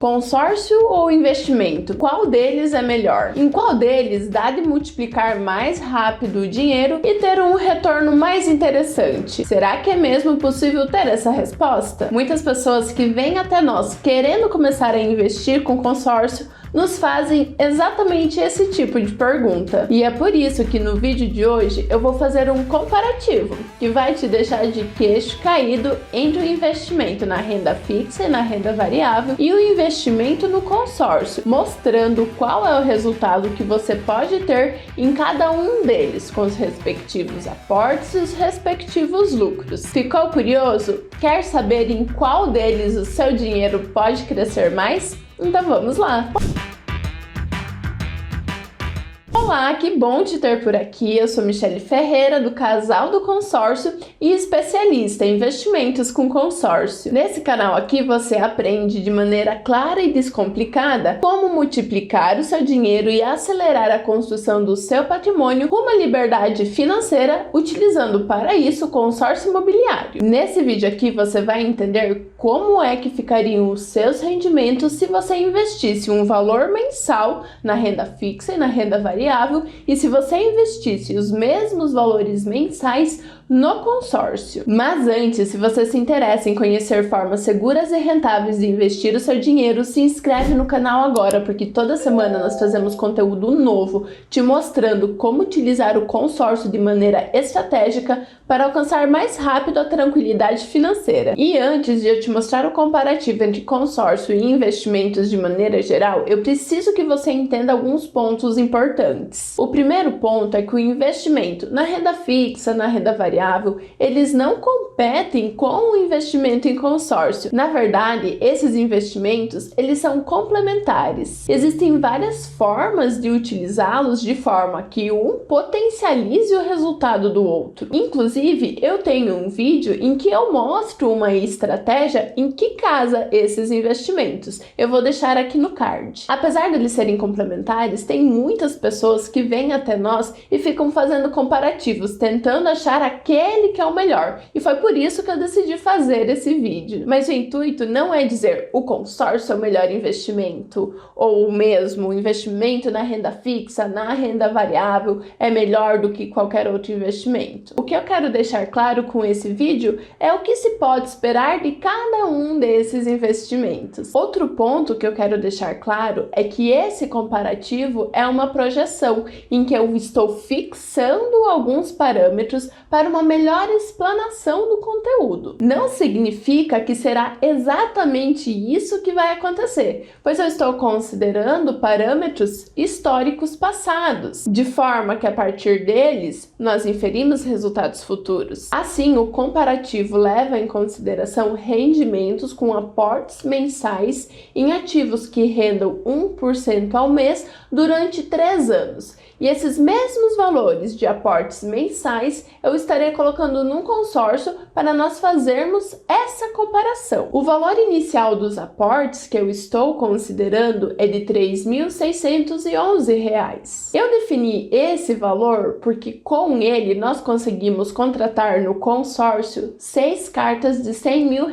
Consórcio ou investimento? Qual deles é melhor? Em qual deles dá de multiplicar mais rápido o dinheiro e ter um retorno mais interessante? Será que é mesmo possível ter essa resposta? Muitas pessoas que vêm até nós querendo começar a investir com consórcio nos fazem exatamente esse tipo de pergunta. E é por isso que no vídeo de hoje eu vou fazer um comparativo que vai te deixar de queixo caído entre o investimento na renda fixa e na renda variável e o investimento no consórcio, mostrando qual é o resultado que você pode ter em cada um deles, com os respectivos aportes e os respectivos lucros. Ficou curioso? Quer saber em qual deles o seu dinheiro pode crescer mais? Então vamos lá! Olá, que bom te ter por aqui. Eu sou Michele Ferreira, do Casal do Consórcio e especialista em investimentos com consórcio. Nesse canal aqui você aprende de maneira clara e descomplicada como multiplicar o seu dinheiro e acelerar a construção do seu patrimônio com uma liberdade financeira, utilizando para isso o consórcio imobiliário. Nesse vídeo aqui você vai entender como é que ficariam os seus rendimentos se você investisse um valor mensal na renda fixa e na renda variável e se você investisse os mesmos valores mensais no consórcio. Mas antes, se você se interessa em conhecer formas seguras e rentáveis de investir o seu dinheiro, se inscreve no canal agora, porque toda semana nós fazemos conteúdo novo te mostrando como utilizar o consórcio de maneira estratégica para alcançar mais rápido a tranquilidade financeira. E antes de eu te mostrar o comparativo entre consórcio e investimentos de maneira geral, eu preciso que você entenda alguns pontos importantes. O primeiro ponto é que o investimento na renda fixa, na renda variável, eles não competem com o investimento em consórcio. Na verdade, esses investimentos, eles são complementares. Existem várias formas de utilizá-los de forma que um potencialize o resultado do outro. Inclusive, eu tenho um vídeo em que eu mostro uma estratégia em que casa esses investimentos. Eu vou deixar aqui no card. Apesar de eles serem complementares, tem muitas pessoas que vêm até nós e ficam fazendo comparativos, tentando achar aquele que é o melhor. E foi por isso que eu decidi fazer esse vídeo. Mas o intuito não é dizer o consórcio é o melhor investimento, ou mesmo o investimento na renda fixa, na renda variável é melhor do que qualquer outro investimento. O que eu quero deixar claro com esse vídeo é o que se pode esperar de cada um desses investimentos. Outro ponto que eu quero deixar claro é que esse comparativo é uma projeção em que eu estou fixando alguns parâmetros para uma melhor explanação do conteúdo. Não significa que será exatamente isso que vai acontecer, pois eu estou considerando parâmetros históricos passados, de forma que a partir deles nós inferimos resultados futuros. Assim, o comparativo leva em consideração rendimentos com aportes mensais em ativos que rendam 1% ao mês durante 3 anos. E esses mesmos valores de aportes mensais eu estarei colocando num consórcio para nós fazermos essa comparação. O valor inicial dos aportes que eu estou considerando é de R$ 3.611. Eu defini esse valor porque com ele nós conseguimos contratar no consórcio 6 cartas de R$100 mil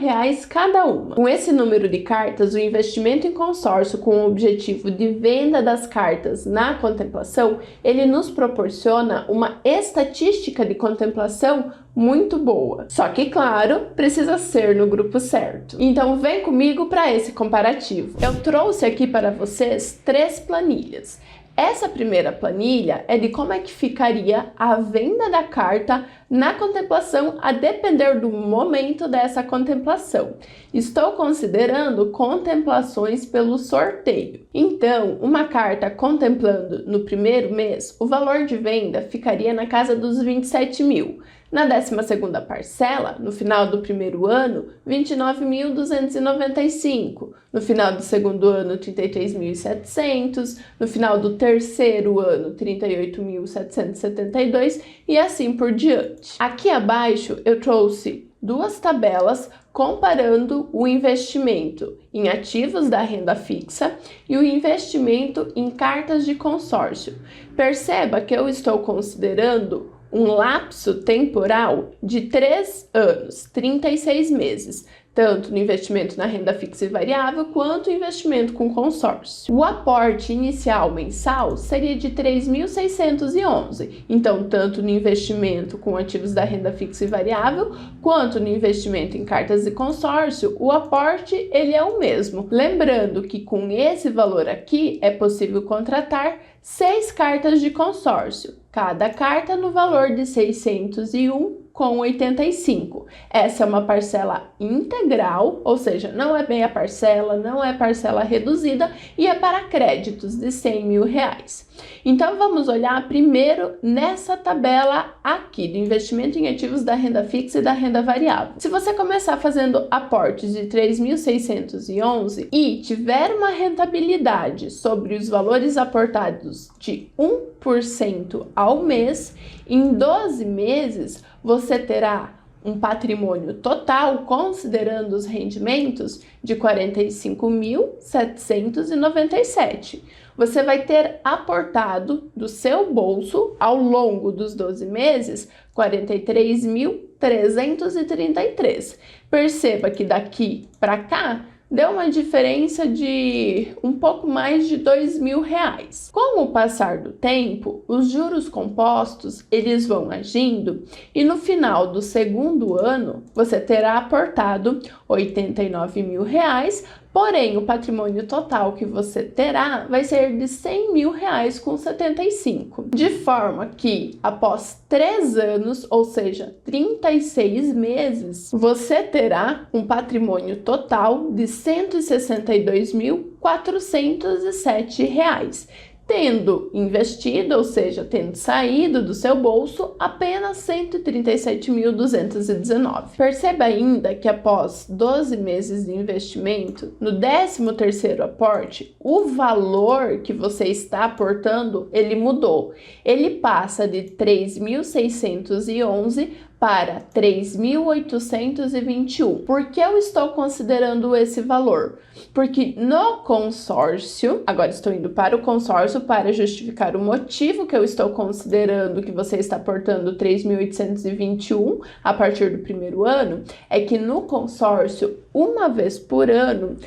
cada uma. Com esse número de cartas, o investimento em consórcio com o objetivo de venda das cartas na contemplação, ele nos proporciona uma estatística de contemplação muito boa. Só que, claro, precisa ser no grupo certo. Então vem comigo para esse comparativo. Eu trouxe aqui para vocês 3 planilhas. Essa primeira planilha é de como é que ficaria a venda da carta na contemplação a depender do momento dessa contemplação. Estou considerando contemplações pelo sorteio. Então, uma carta contemplando no primeiro mês, o valor de venda ficaria na casa dos 27 mil. Na 12ª parcela, no final do primeiro ano, 29.295. No final do segundo ano, 33.700. No final do terceiro ano, 38.772 e assim por diante. Aqui abaixo eu trouxe 2 tabelas comparando o investimento em ativos da renda fixa e o investimento em cartas de consórcio. Perceba que eu estou considerando um lapso temporal de 3 anos, 36 meses. tanto no investimento na renda fixa e variável, quanto investimento com consórcio. O aporte inicial mensal seria de 3.611, então tanto no investimento com ativos da renda fixa e variável, quanto no investimento em cartas e consórcio, o aporte ele é o mesmo. Lembrando que com esse valor aqui é possível contratar 6 cartas de consórcio, cada carta no valor de R$ 601,85. Essa é uma parcela integral, ou seja, não é meia parcela, não é parcela reduzida e é para créditos de R$ 100.000. Então vamos olhar primeiro nessa tabela aqui do investimento em ativos da renda fixa e da renda variável. Se você começar fazendo aportes de 3.611 e tiver uma rentabilidade sobre os valores aportados de 1% ao mês, em 12 meses você terá um patrimônio total, considerando os rendimentos, de R$ 45.797. Você vai ter aportado do seu bolso, ao longo dos 12 meses, R$ 43.333. Perceba que daqui para cá, deu uma diferença de um pouco mais de R$ 2.000. Com o passar do tempo, os juros compostos eles vão agindo e no final do segundo ano você terá aportado R$ 89.000, porém o patrimônio total que você terá vai ser de R$ 100.000,75. De forma que após 3 anos, ou seja, 36 meses, você terá um patrimônio total de R$ 162.407, tendo investido, ou seja, tendo saído do seu bolso apenas R$ 137.219. Perceba ainda que após 12 meses de investimento, no 13º aporte, o valor que você está aportando, ele mudou. Ele passa de 3.611 para 3.821. Por que eu estou considerando esse valor? Porque no consórcio, agora estou indo para o consórcio para justificar o motivo que eu estou considerando que você está aportando 3.821 a partir do primeiro ano, é que no consórcio, uma vez por ano,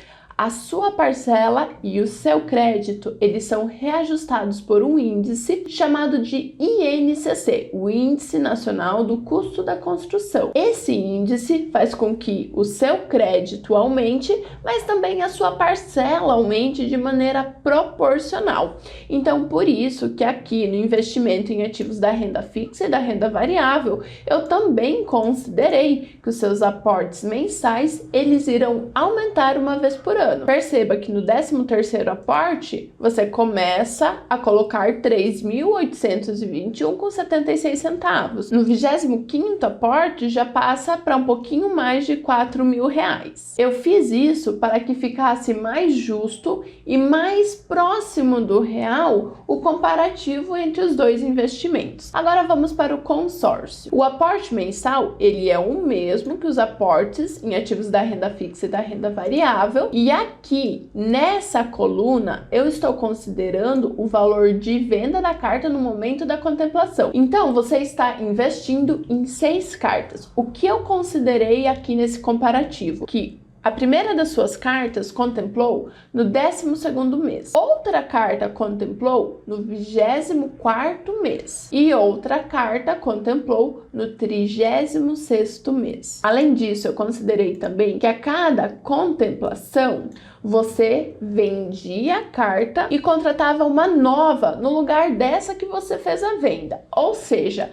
a sua parcela e o seu crédito, eles são reajustados por um índice chamado de INCC, o Índice Nacional do Custo da Construção. Esse índice faz com que o seu crédito aumente, mas também a sua parcela aumente de maneira proporcional. Então, por isso que aqui no investimento em ativos da renda fixa e da renda variável, eu também considerei que os seus aportes mensais, eles irão aumentar uma vez por ano. Perceba que no 13º aporte, você começa a colocar R$ 3.821,76. No 25º aporte, já passa para um pouquinho mais de R$ 4.000. Eu fiz isso para que ficasse mais justo e mais próximo do real o comparativo entre os dois investimentos. Agora vamos para o consórcio. O aporte mensal, ele é o mesmo que os aportes em ativos da renda fixa e da renda variável, e aqui nessa coluna eu estou considerando o valor de venda da carta no momento da contemplação. Então você está investindo em 6 cartas. O que eu considerei aqui nesse comparativo? Que a primeira das suas cartas contemplou no 12º mês, outra carta contemplou no 24º mês e outra carta contemplou no 36º mês. Além disso, eu considerei também que a cada contemplação você vendia a carta e contratava uma nova no lugar dessa que você fez a venda. Ou seja,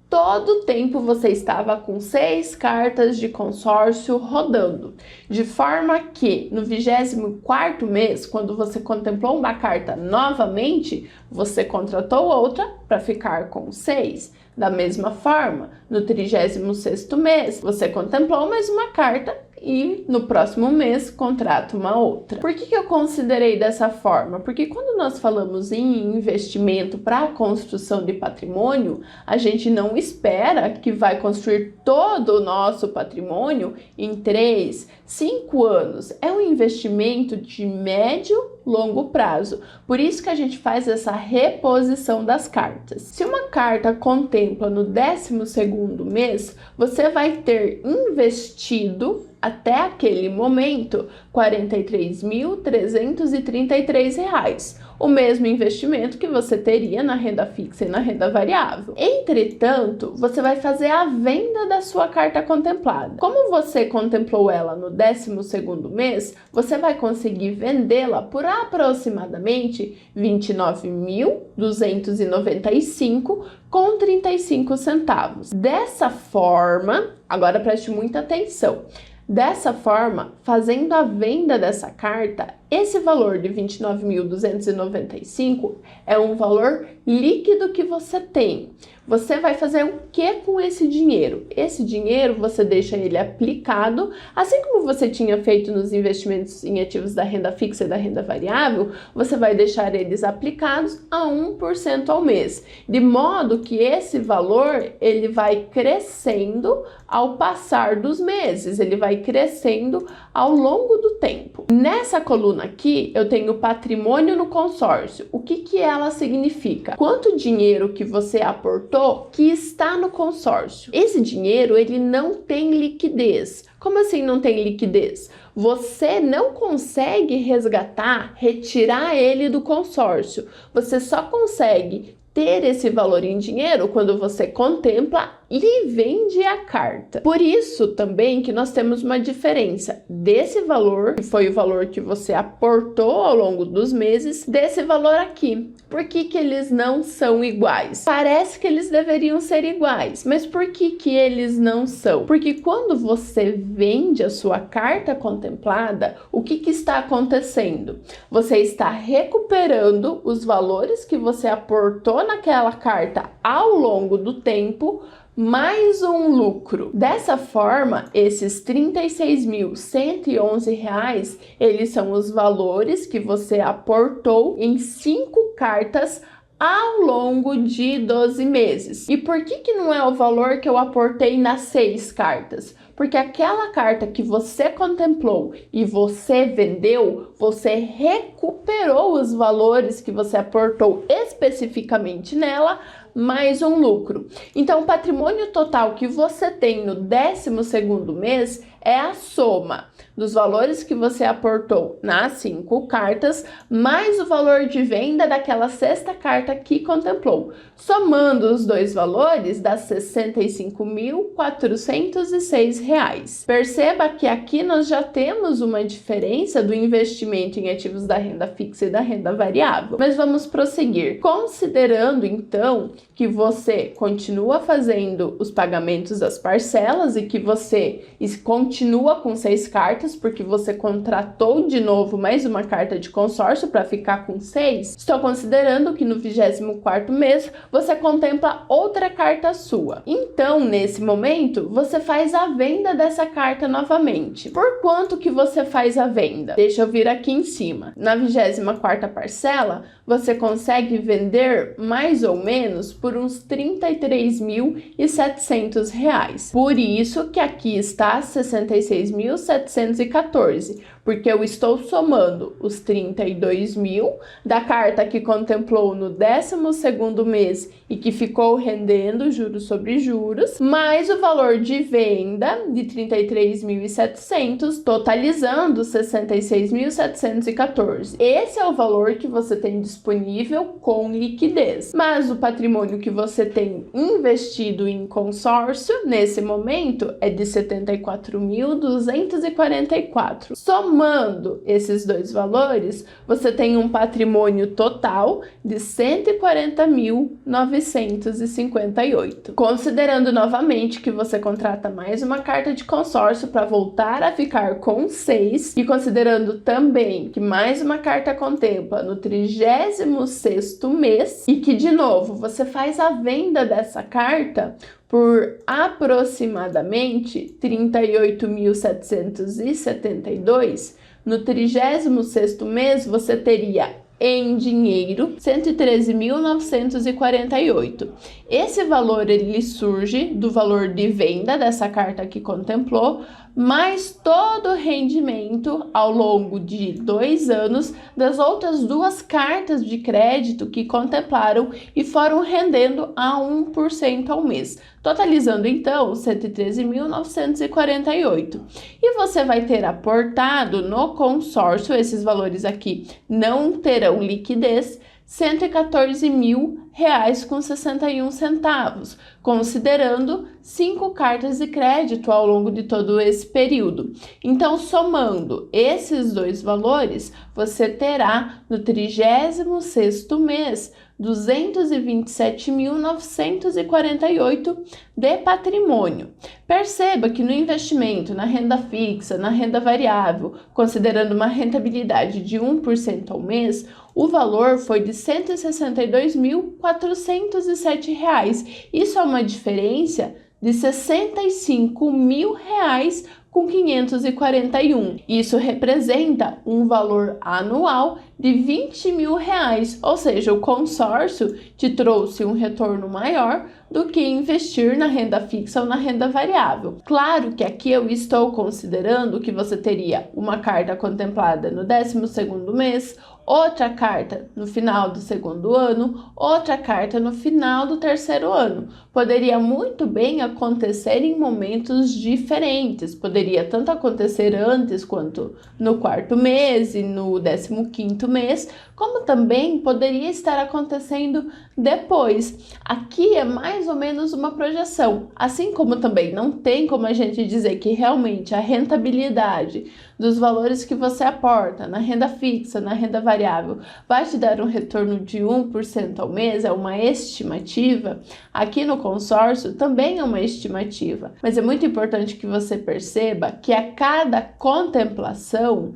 todo o tempo você estava com 6 cartas de consórcio rodando, de forma que no 24º mês, quando você contemplou uma carta novamente, você contratou outra para ficar com 6. Da mesma forma, no 36º mês, você contemplou mais uma carta e no próximo mês contrata uma outra. Por que eu considerei dessa forma? Porque quando nós falamos em investimento para a construção de patrimônio, a gente não espera que vai construir todo o nosso patrimônio em 3, 5 anos. É um investimento de médio, longo prazo. Por isso que a gente faz essa reposição das cartas. Se uma carta contempla no 12º mês, você vai ter investido até aquele momento, R$ 43.333, o mesmo investimento que você teria na renda fixa e na renda variável. Entretanto, você vai fazer a venda da sua carta contemplada. Como você contemplou ela no 12º mês, você vai conseguir vendê-la por aproximadamente R$ 29.295,35. Dessa forma, agora preste muita atenção. Dessa forma, fazendo a venda dessa carta, esse valor de R$ 29.295 é um valor líquido que você tem. Você vai fazer o que com esse dinheiro? Esse dinheiro você deixa ele aplicado, assim como você tinha feito nos investimentos em ativos da renda fixa e da renda variável, você vai deixar eles aplicados a 1% ao mês, de modo que esse valor ele vai crescendo ao passar dos meses, ele vai crescendo ao longo do tempo. Nessa coluna aqui eu tenho patrimônio no consórcio. O que ela significa? Quanto dinheiro que você aportou que está no consórcio. Esse dinheiro ele não tem liquidez. Como assim não tem liquidez? Você não consegue resgatar, retirar ele do consórcio. Você só consegue ter esse valor em dinheiro quando você contempla e vende a carta. Por isso também que nós temos uma diferença desse valor, que foi o valor que você aportou ao longo dos meses, desse valor aqui. Por que eles não são iguais? Parece que eles deveriam ser iguais, mas por que eles não são? Porque quando você vende a sua carta contemplada, o que está acontecendo? Você está recuperando os valores que você aportou naquela carta ao longo do tempo, mais um lucro. Dessa forma, esses R$ 36.111, eles são os valores que você aportou em 5 cartas ao longo de 12 meses. E por que não é o valor que eu aportei nas 6 cartas? Porque aquela carta que você contemplou e você vendeu, você recuperou os valores que você aportou especificamente nela, mais um lucro. Então, o patrimônio total que você tem no 12º mês é a soma dos valores que você aportou nas 5 cartas, mais o valor de venda daquela 6ª carta que contemplou. Somando os dois valores, dá R$ 65.406. Perceba que aqui nós já temos uma diferença do investimento em ativos da renda fixa e da renda variável. Mas vamos prosseguir. Considerando, então, que você continua fazendo os pagamentos das parcelas e que você continua com 6 cartas, porque você contratou de novo mais uma carta de consórcio para ficar com 6, estou considerando que no 24º mês você contempla outra carta sua. Então, nesse momento, você faz a venda dessa carta novamente. Por quanto que você faz a venda? Deixa eu vir aqui em cima. Na 24ª parcela, você consegue vender mais ou menos por uns R$ 33.700. Por isso que aqui está R$ 66.714, porque eu estou somando os 32 mil da carta que contemplou no 12º mês e que ficou rendendo juros sobre juros, mais o valor de venda de 33.700, totalizando 66.714. Esse é o valor que você tem disponível com liquidez. Mas o patrimônio que você tem investido em consórcio nesse momento é de 74.244. Somando esses dois valores, você tem um patrimônio total de 140.958. Considerando novamente que você contrata mais uma carta de consórcio para voltar a ficar com 6, e considerando também que mais uma carta contempla no 36º mês e que, de novo, você faz a venda dessa carta por aproximadamente R$ 38.772, no 36º mês você teria em dinheiro R$ 113.948. Esse valor ele surge do valor de venda dessa carta que contemplou, mais todo o rendimento ao longo de 2 anos das outras 2 cartas de crédito que contemplaram e foram rendendo a 1% ao mês. totalizando então 113.948. E você vai ter aportado no consórcio, esses valores aqui não terão liquidez, R$ 114.000,61, considerando 5 cartas de crédito ao longo de todo esse período. Então, somando esses dois valores, você terá no 36º mês 227.948 de patrimônio. Perceba que no investimento, na renda fixa, na renda variável, considerando uma rentabilidade de 1% ao mês, o valor foi de R$ 162.407. Isso é uma diferença de R$ 65.000,541. Isso representa um valor anual de R$ 20.000, ou seja, o consórcio te trouxe um retorno maior do que investir na renda fixa ou na renda variável. Claro que aqui eu estou considerando que você teria uma carta contemplada no 12º mês, outra carta no final do 2º ano, outra carta no final do 3º ano. Poderia muito bem acontecer em momentos diferentes. Poderia tanto acontecer antes quanto no 4º mês e no 15º mês, como também poderia estar acontecendo depois. Aqui é mais ou menos uma projeção, assim como também não tem como a gente dizer que realmente a rentabilidade dos valores que você aporta na renda fixa, na renda variável, vai te dar um retorno de 1% ao mês, é uma estimativa. Aqui no consórcio também é uma estimativa, mas é muito importante que você perceba que a cada contemplação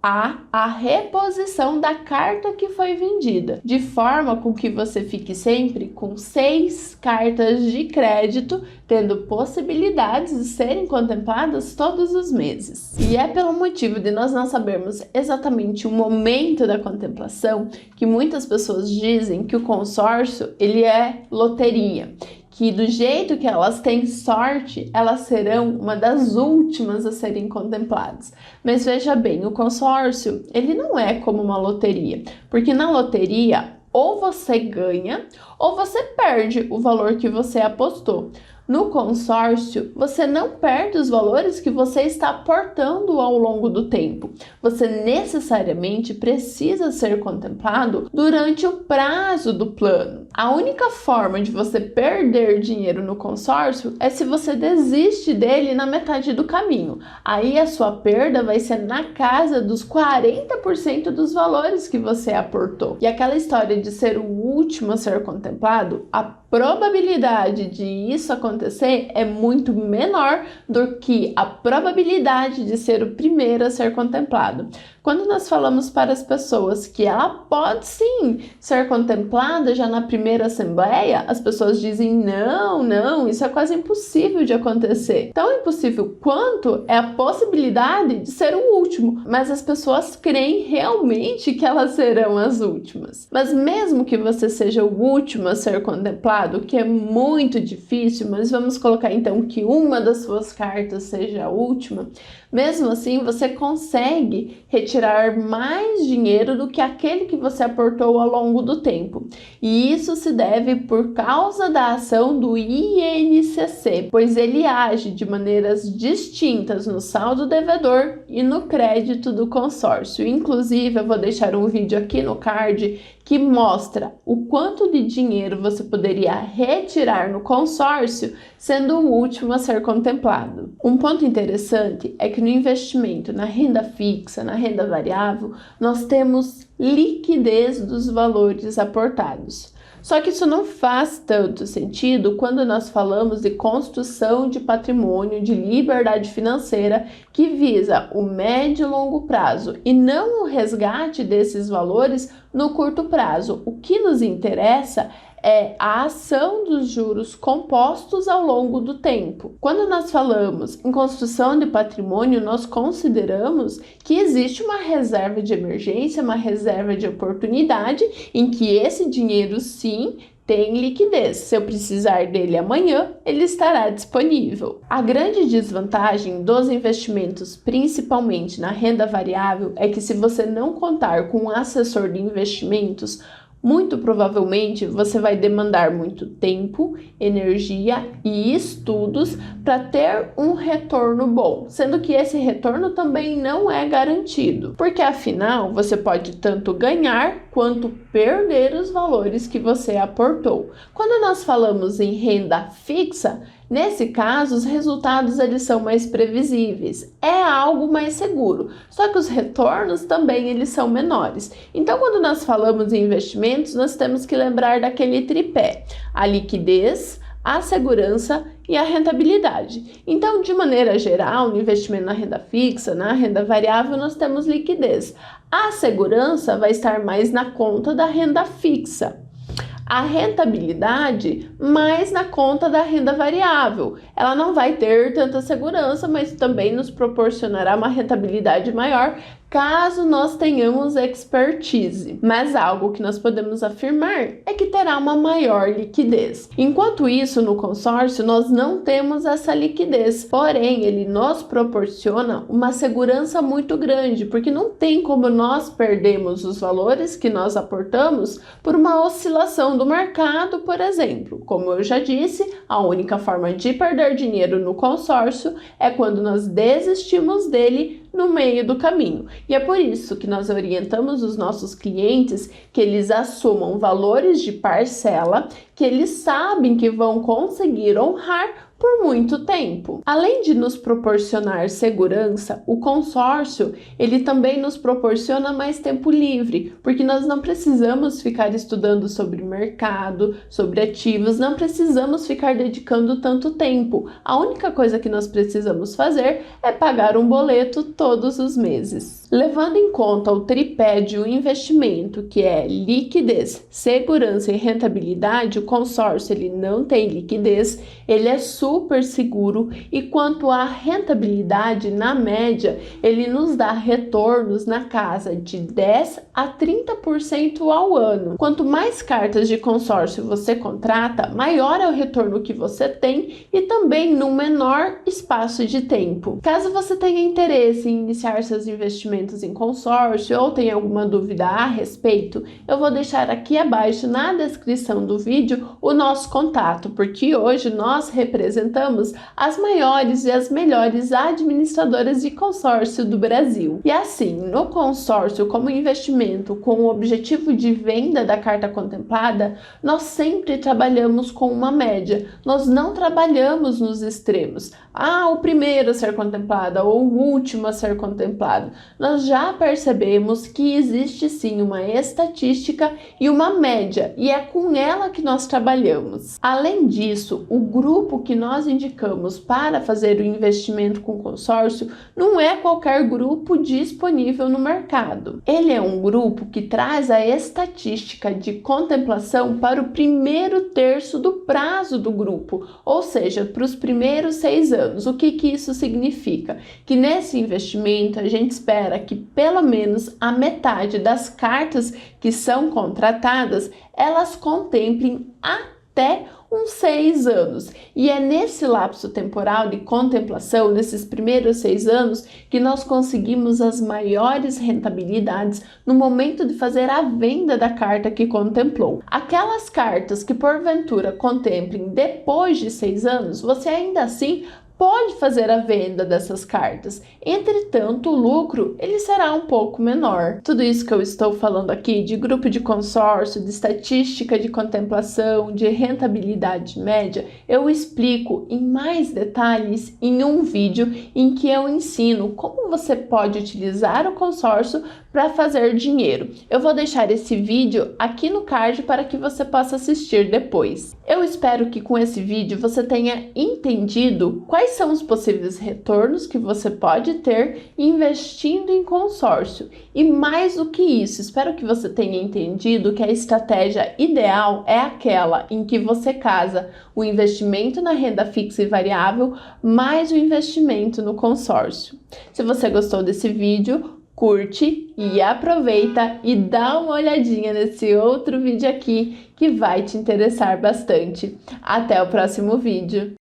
há a reposição da carta que foi vendida, de forma com que você fique sempre com 6 cartas de crédito, tendo possibilidades de serem contempladas todos os meses. E é pelo motivo de nós não sabermos exatamente o momento da contemplação que muitas pessoas dizem que o consórcio ele é loteria, que do jeito que elas têm sorte, elas serão uma das últimas a serem contempladas. Mas veja bem, o consórcio, ele não é como uma loteria, porque na loteria, ou você ganha, ou você perde o valor que você apostou. No consórcio, você não perde os valores que você está aportando ao longo do tempo. Você necessariamente precisa ser contemplado durante o prazo do plano. A única forma de você perder dinheiro no consórcio é se você desiste dele na metade do caminho. Aí a sua perda vai ser na casa dos 40% dos valores que você aportou. E aquela história de ser o último a ser contemplado, a probabilidade de isso acontecer é muito menor do que a probabilidade de ser o primeiro a ser contemplado. Quando nós falamos para as pessoas que ela pode sim ser contemplada já na primeira assembleia, as pessoas dizem não, isso é quase impossível de acontecer. Tão impossível quanto é a possibilidade de ser o último, mas as pessoas creem realmente que elas serão as últimas. Mas mesmo que você seja o último a ser contemplado, que é muito difícil, mas vamos colocar então que uma das suas cartas seja a última, mesmo assim você consegue retirar mais dinheiro do que aquele que você aportou ao longo do tempo. E isso se deve por causa da ação do INCC, pois ele age de maneiras distintas no saldo devedor e no crédito do consórcio. Inclusive, eu vou deixar um vídeo aqui no card que mostra o quanto de dinheiro você poderia retirar no consórcio, sendo o último a ser contemplado. Um ponto interessante é que no investimento na renda fixa, na renda variável, nós temos liquidez dos valores aportados. Só que isso não faz tanto sentido quando nós falamos de construção de patrimônio, de liberdade financeira, que visa o médio e longo prazo e não o resgate desses valores no curto prazo. O que nos interessa é a ação dos juros compostos ao longo do tempo. Quando nós falamos em construção de patrimônio, nós consideramos que existe uma reserva de emergência, uma reserva de oportunidade, em que esse dinheiro sim tem liquidez. Se eu precisar dele amanhã, ele estará disponível. A grande desvantagem dos investimentos, principalmente na renda variável, é que se você não contar com um assessor de investimentos, muito provavelmente você vai demandar muito tempo, energia e estudos para ter um retorno bom, sendo que esse retorno também não é garantido, porque afinal você pode tanto ganhar quanto perder os valores que você aportou. Quando nós falamos em renda fixa, nesse caso, os resultados eles são mais previsíveis, é algo mais seguro, só que os retornos também eles são menores. Então, quando nós falamos em investimentos, nós temos que lembrar daquele tripé: a liquidez, a segurança e a rentabilidade. Então, de maneira geral, no investimento na renda fixa, na renda variável, nós temos liquidez. A segurança vai estar mais na conta da renda fixa. A rentabilidade mais na conta da renda variável. Ela não vai ter tanta segurança, mas também nos proporcionará uma rentabilidade maior caso nós tenhamos expertise. Mas algo que nós podemos afirmar é que terá uma maior liquidez. Enquanto isso, no consórcio, nós não temos essa liquidez, porém, ele nos proporciona uma segurança muito grande, porque não tem como nós perdermos os valores que nós aportamos por uma oscilação do mercado, por exemplo. Como eu já disse, a única forma de perder dinheiro no consórcio é quando nós desistimos dele no meio do caminho. E é por isso que nós orientamos os nossos clientes que eles assumam valores de parcela que eles sabem que vão conseguir honrar por muito tempo. Além de nos proporcionar segurança, o consórcio, ele também nos proporciona mais tempo livre, porque nós não precisamos ficar estudando sobre mercado, sobre ativos, não precisamos ficar dedicando tanto tempo. A única coisa que nós precisamos fazer é pagar um boleto todos os meses. Levando em conta o tripé de um investimento, que é liquidez, segurança e rentabilidade, o consórcio ele não tem liquidez, ele é super seguro e quanto à rentabilidade, na média, ele nos dá retornos na casa de 10 a 30% ao ano. Quanto mais cartas de consórcio você contrata, maior é o retorno que você tem e também num menor espaço de tempo. Caso você tenha interesse em iniciar seus investimentos em consórcio ou tenha alguma dúvida a respeito, eu vou deixar aqui abaixo na descrição do vídeo o nosso contato, porque hoje nós representamos as maiores e as melhores administradoras de consórcio do Brasil. E assim, no consórcio como investimento com o objetivo de venda da carta contemplada, nós sempre trabalhamos com uma média, nós não trabalhamos nos extremos. O primeiro a ser contemplado ou o último a ser contemplado. Nós já percebemos que existe sim uma estatística e uma média, e é com ela que nós trabalhamos. Além disso, o grupo que nós indicamos para fazer o investimento com consórcio não é qualquer grupo disponível no mercado. Ele é um grupo que traz a estatística de contemplação para o primeiro terço do prazo do grupo, ou seja, para os primeiros 6 anos. O que isso significa? Que nesse investimento a gente espera que pelo menos a metade das cartas que são contratadas, elas contemplem até uns 6 anos. E é nesse lapso temporal de contemplação, nesses primeiros 6 anos, que nós conseguimos as maiores rentabilidades no momento de fazer a venda da carta que contemplou. Aquelas cartas que porventura contemplem depois de 6 anos, você ainda assim pode fazer a venda dessas cartas. Entretanto, o lucro ele será um pouco menor. Tudo isso que eu estou falando aqui de grupo de consórcio, de estatística de contemplação, de rentabilidade média, eu explico em mais detalhes em um vídeo em que eu ensino como você pode utilizar o consórcio para fazer dinheiro. Eu vou deixar esse vídeo aqui no card para que você possa assistir depois. Eu espero que com esse vídeo você tenha entendido quais são os possíveis retornos que você pode ter investindo em consórcio. E mais do que isso, espero que você tenha entendido que a estratégia ideal é aquela em que você casa o investimento na renda fixa e variável mais o investimento no consórcio. Se você gostou desse vídeo, curte e aproveita e dá uma olhadinha nesse outro vídeo aqui que vai te interessar bastante. Até o próximo vídeo!